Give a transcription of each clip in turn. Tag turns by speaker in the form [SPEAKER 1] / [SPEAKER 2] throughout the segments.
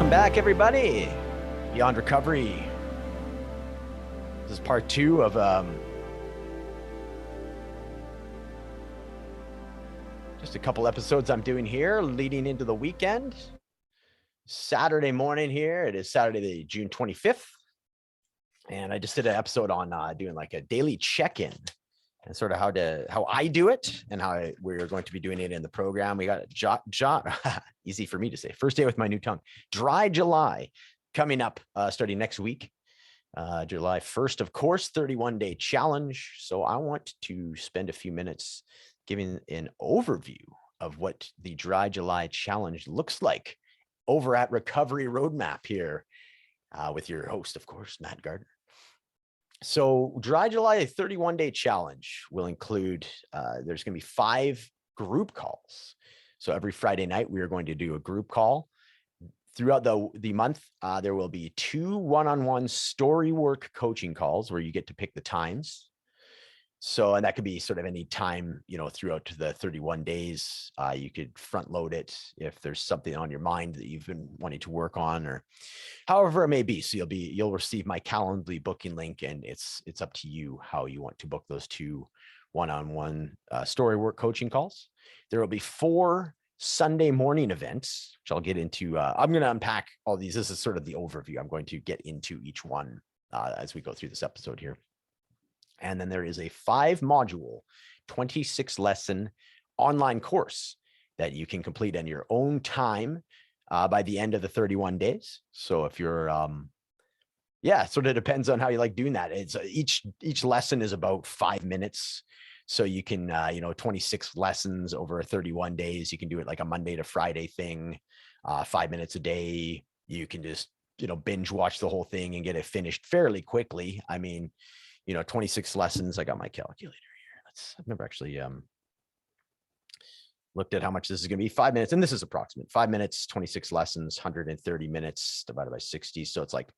[SPEAKER 1] Welcome back, everybody. Beyond Recovery. This is part 2 of just a couple episodes I'm doing here leading into the weekend. Saturday morning here. It is Saturday, June 25th. And I just did an episode on doing like a daily check-in and sort of how I do it and how we're going to be doing it in the program. We got easy for me to say. First day with my new tongue. Dry July coming up starting next week. July 1st, of course, 31-day challenge. So I want to spend a few minutes giving an overview of what the Dry July challenge looks like over at Recovery Roadmap here with your host, of course, Matt Gardner. So Dry July 31-day challenge will include, there's going to be 5 group calls. So every Friday night, we are going to do a group call. Throughout the month, there will be 2 one-on-one Storywork coaching calls where you get to pick the times. So, and that could be sort of any time, throughout the 31 days. You could front load it if there's something on your mind that you've been wanting to work on, or however it may be. So you'll receive my Calendly booking link, and it's up to you how you want to book those 2 one-on-one Storywork coaching calls. There will be 4 Sunday morning events, which I'll get into. I'm going to unpack all these. This is sort of the overview. I'm going to get into each one as we go through this episode here. And then there is a 5-module, 26-lesson online course that you can complete in your own time by the end of the 31 days. So if you're, sort of depends on how you like doing that. It's each lesson is about 5 minutes. So you can, 26 lessons over 31 days. You can do it like a Monday to Friday thing, 5 minutes a day. You can just, binge watch the whole thing and get it finished fairly quickly. I mean, 26 lessons. I got my calculator here. I've never actually looked at how much this is going to be. 5 minutes. And this is approximate 5 minutes, 26 lessons, 130 minutes divided by 60. So it's like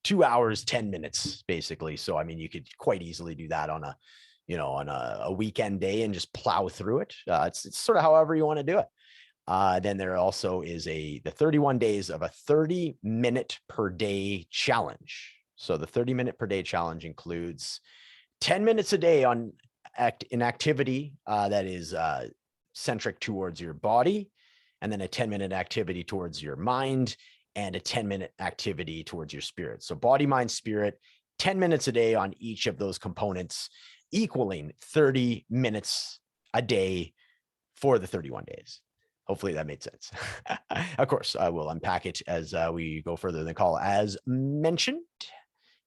[SPEAKER 1] 2 hours, 10 minutes, basically. So, I mean, you could quite easily do that on a weekend day and just plow through it. It's sort of however you want to do it. Then there also is the 31 days of a 30-minute per day challenge. So the 30-minute per day challenge includes 10 minutes a day on an activity that is centric towards your body, and then a 10-minute activity towards your mind, and a 10-minute activity towards your spirit. So body, mind, spirit, 10 minutes a day on each of those components, equaling 30 minutes a day for the 31 days. Hopefully that made sense. Of course, I will unpack it as we go further in the call, as mentioned.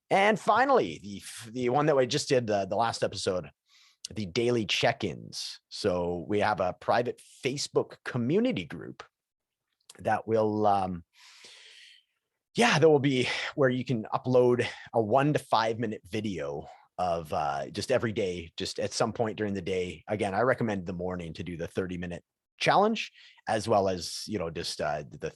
[SPEAKER 1] And finally, the one that we just did the last episode, the daily check-ins. So we have a private Facebook community group that will, that will be where you can upload a 1 to 5 minute video of just every day, just at some point during the day. Again, I recommend the morning to do the 30-minute challenge, as well as, just the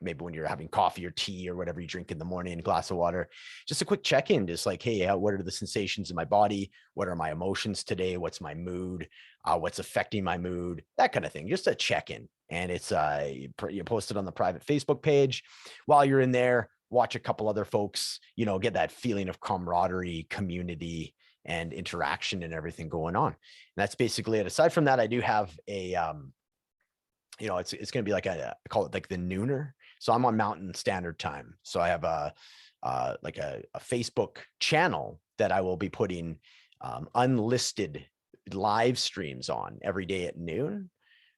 [SPEAKER 1] maybe when you're having coffee or tea or whatever you drink in the morning, a glass of water, just a quick check-in, just like, hey, what are the sensations in my body? What are my emotions today? What's my mood? What's affecting my mood? That kind of thing, just a check-in. And it's you post it on the private Facebook page. While you're in there, watch a couple other folks, get that feeling of camaraderie, community, and interaction and everything going on. And that's basically it. Aside from that, I do have a it's going to be like I call it like the nooner. So I'm on Mountain Standard Time. So I have a Facebook channel that I will be putting unlisted live streams on every day at noon,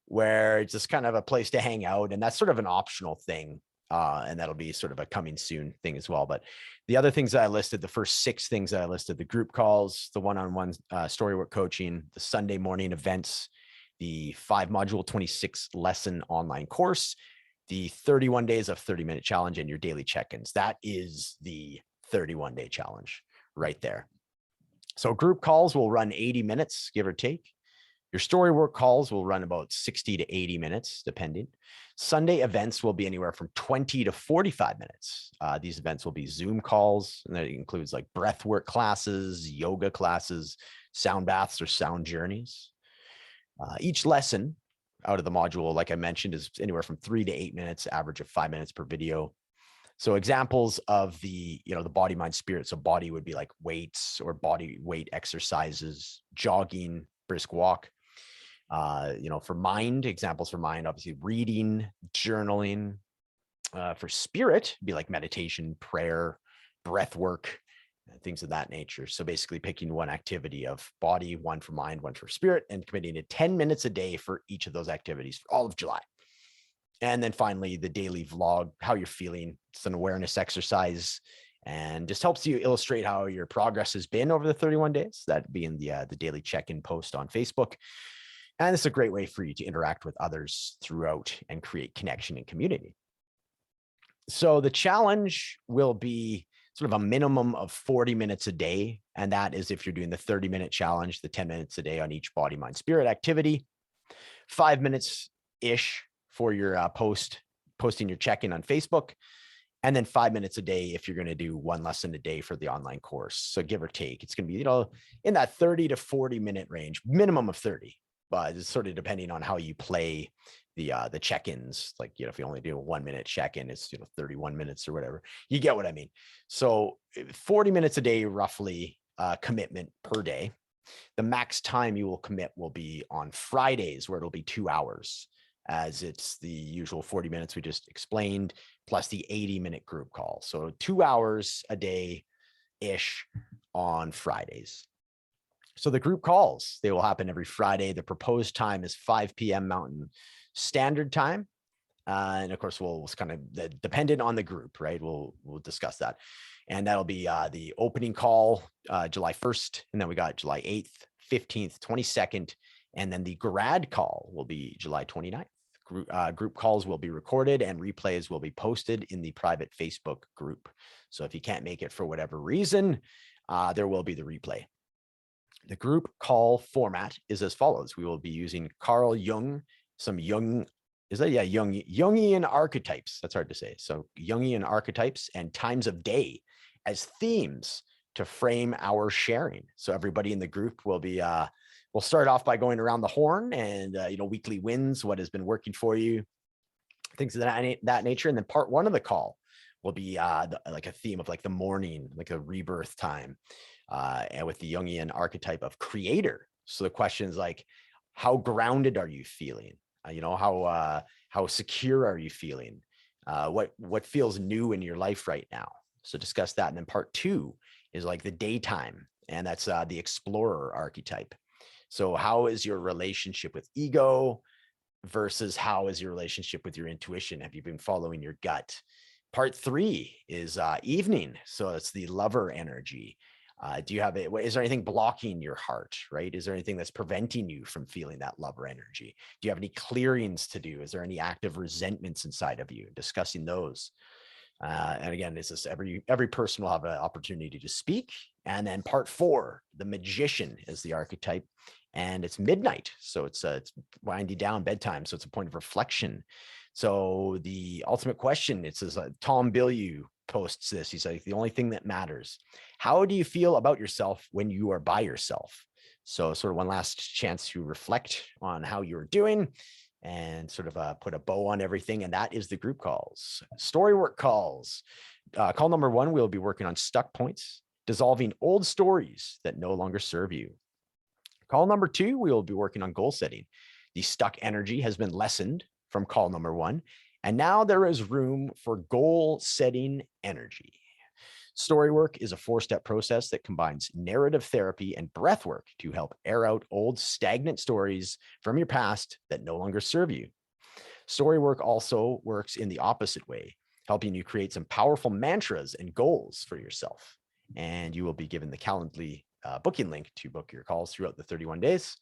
[SPEAKER 1] where it's just kind of a place to hang out. And that's sort of an optional thing. And that'll be sort of a coming soon thing as well. But the other things that I listed, the first 6 things that I listed, the group calls, the one-on-one Storywork coaching, the Sunday morning events, the 5-module 26-lesson online course, the 31 days of 30-minute challenge, and your daily check-ins. That is the 31-day challenge right there. So group calls will run 80 minutes, give or take. Your Storywork calls will run about 60 to 80 minutes, depending. Sunday events will be anywhere from 20 to 45 minutes. These events will be Zoom calls, and that includes like breathwork classes, yoga classes, sound baths, or sound journeys. Each lesson out of the module, like I mentioned, is anywhere from 3 to 8 minutes, average of 5 minutes per video. So examples of the, the body, mind, spirit. So body would be like weights or body weight exercises, jogging, brisk walk. For mind, examples for mind, obviously reading, journaling. For spirit, be like meditation, prayer, breath work, things of that nature. So basically picking one activity of body, one for mind, one for spirit, and committing to 10 minutes a day for each of those activities for all of July. And then finally, the daily vlog, how you're feeling. It's an awareness exercise and just helps you illustrate how your progress has been over the 31 days, that being the daily check-in post on Facebook. And it's a great way for you to interact with others throughout and create connection and community. So the challenge will be sort of a minimum of 40 minutes a day. And that is if you're doing the 30-minute challenge, the 10 minutes a day on each body, mind, spirit activity, 5 minutes-ish for your posting your check-in on Facebook, and then 5 minutes a day if you're going to do one lesson a day for the online course. So give or take, it's going to be, in that 30 to 40 minute range, minimum of 30, but it's sort of depending on how you play the check-ins. Like, if you only do a 1 minute check-in, it's 31 minutes or whatever. You get what I mean? So 40 minutes a day, roughly, commitment per day. The max time you will commit will be on Fridays, where it'll be 2 hours, as it's the usual 40 minutes we just explained, plus the 80-minute group call. So 2 hours a day-ish on Fridays. So the group calls, they will happen every Friday. The proposed time is 5 p.m. Mountain Standard Time. And of course, we'll kind of dependent on the group, right? We'll discuss that. And that'll be the opening call, July 1st. And then we got July 8th, 15th, 22nd. And then the grad call will be July 29th. Group calls will be recorded and replays will be posted in the private Facebook group. So if you can't make it for whatever reason, there will be the replay. The group call format is as follows. We will be using Carl Jung, some Jung, Jungian archetypes. That's hard to say. So Jungian archetypes and times of day as themes to frame our sharing. So everybody in the group will be, we'll start off by going around the horn and, weekly wins, what has been working for you, things of that nature. And then part one of the call will be like a theme of like the morning, like a rebirth time, and with the Jungian archetype of creator. So the question is like, how grounded are you feeling? How secure are you feeling? What feels new in your life right now? So discuss that. And then part two is like the daytime, and that's the explorer archetype. So how is your relationship with ego versus how is your relationship with your intuition? Have you been following your gut? Part three is evening. So it's the lover energy. Do you have it? Is there anything blocking your heart, right? Is there anything that's preventing you from feeling that lover energy? Do you have any clearings to do? Is there any active resentments inside of you? Discussing those. And again, this is every person will have an opportunity to speak. And then part four, the magician is the archetype, and it's midnight. So it's winding down bedtime. So it's a point of reflection. So the ultimate question, it says Tom Bilyeu posts this. He's like, the only thing that matters. How do you feel about yourself when you are by yourself? So sort of one last chance to reflect on how you're doing and sort of put a bow on everything. And that is the group calls. Storywork calls. Call number one, we'll be working on stuck points, dissolving old stories that no longer serve you. Call number two, we will be working on goal setting. The stuck energy has been lessened from call number one, and now there is room for goal setting energy. Storywork is a 4-step process that combines narrative therapy and breath work to help air out old stagnant stories from your past that no longer serve you. Storywork also works in the opposite way, helping you create some powerful mantras and goals for yourself. And you will be given the Calendly booking link to book your calls throughout the 31 days.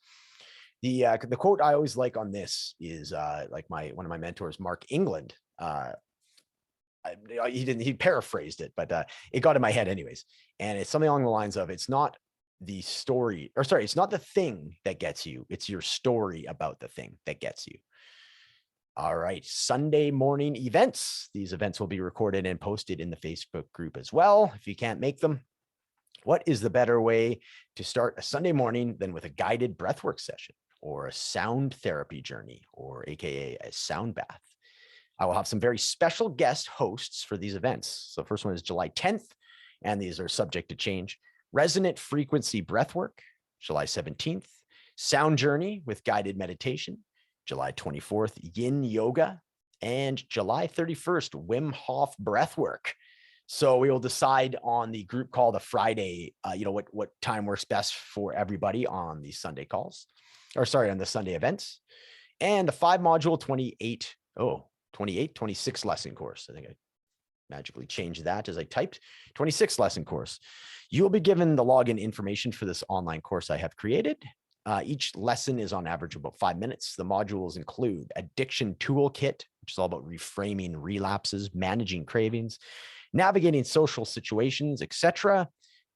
[SPEAKER 1] The quote I always like on this is like one of my mentors, Mark England. He paraphrased it, but it got in my head anyways. And it's something along the lines of, it's not the story, or sorry, it's not the thing that gets you. It's your story about the thing that gets you. All right. Sunday morning events. These events will be recorded and posted in the Facebook group as well, if you can't make them. What is the better way to start a Sunday morning than with a guided breathwork session or a sound therapy journey, or AKA a sound bath? I will have some very special guest hosts for these events. So the first one is July 10th, and these are subject to change. Resonant frequency breathwork, July 17th. Sound journey with guided meditation, July 24th. Yin yoga, and July 31st, Wim Hof breathwork. So we will decide on the group call the Friday, what time works best for everybody on the Sunday calls, on the Sunday events. And the 5-module 26 lesson course. I think I magically changed that as I typed. 26 lesson course. You will be given the login information for this online course I have created. Each lesson is on average about 5 minutes. The modules include addiction toolkit, which is all about reframing relapses, managing cravings, navigating social situations, etc.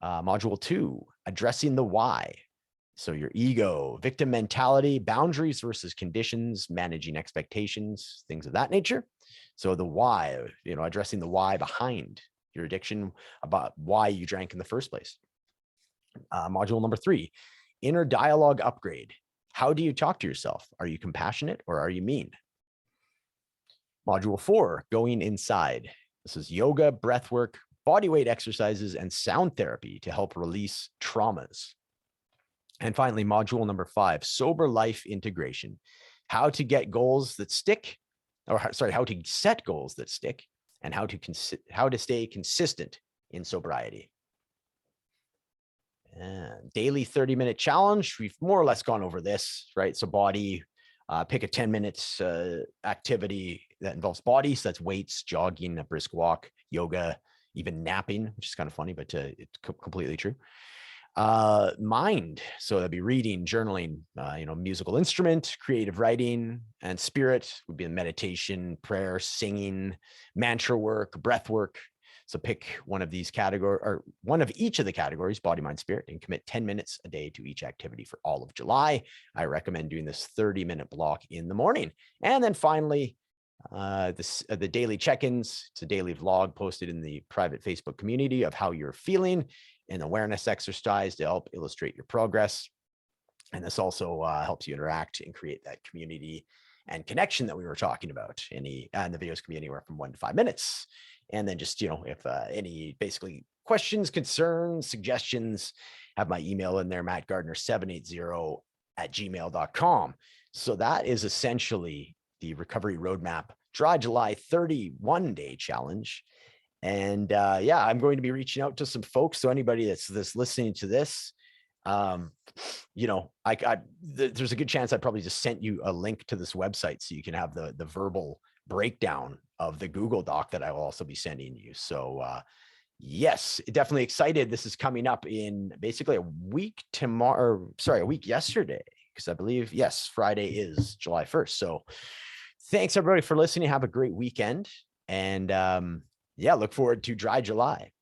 [SPEAKER 1] Module 2, addressing the why. So your ego, victim mentality, boundaries versus conditions, managing expectations, things of that nature. So the why, addressing the why behind your addiction, about why you drank in the first place. Module number 3, inner dialogue upgrade. How do you talk to yourself? Are you compassionate or are you mean? Module 4, going inside. This is yoga, breath work, body weight exercises, and sound therapy to help release traumas. And finally, module number 5, sober life integration. How to get goals that stick, how to set goals that stick, and how to stay consistent in sobriety. And daily 30-minute challenge. We've more or less gone over this, right? So body, pick a 10 minutes activity that involves body. So that's weights, jogging, a brisk walk, yoga, even napping, which is kind of funny, but it's completely true. Mind. So that'd be reading, journaling, musical instrument, creative writing, and spirit would be meditation, prayer, singing, mantra work, breath work. So pick one of these categories, or one of each of the categories, body, mind, spirit, and commit 10 minutes a day to each activity for all of July. I recommend doing this 30-minute block in the morning. And then finally, the daily check-ins. It's a daily vlog posted in the private Facebook community of how you're feeling, an awareness exercise to help illustrate your progress. And this also helps you interact and create that community and connection that we were talking about in the videos community, anywhere from 1 to 5 minutes. And then just, if any basically questions, concerns, suggestions, have my email in there, mattgardner780@gmail.com. So that is essentially the recovery roadmap, Dry July 31-day challenge. And I'm going to be reaching out to some folks. So anybody that's listening to this, there's a good chance I probably just sent you a link to this website so you can have the verbal breakdown of the Google Doc that I will also be sending you. So yes, definitely excited. This is coming up in basically a week yesterday, because I believe, yes, Friday is July 1st. So thanks everybody for listening. Have a great weekend. And look forward to Dry July.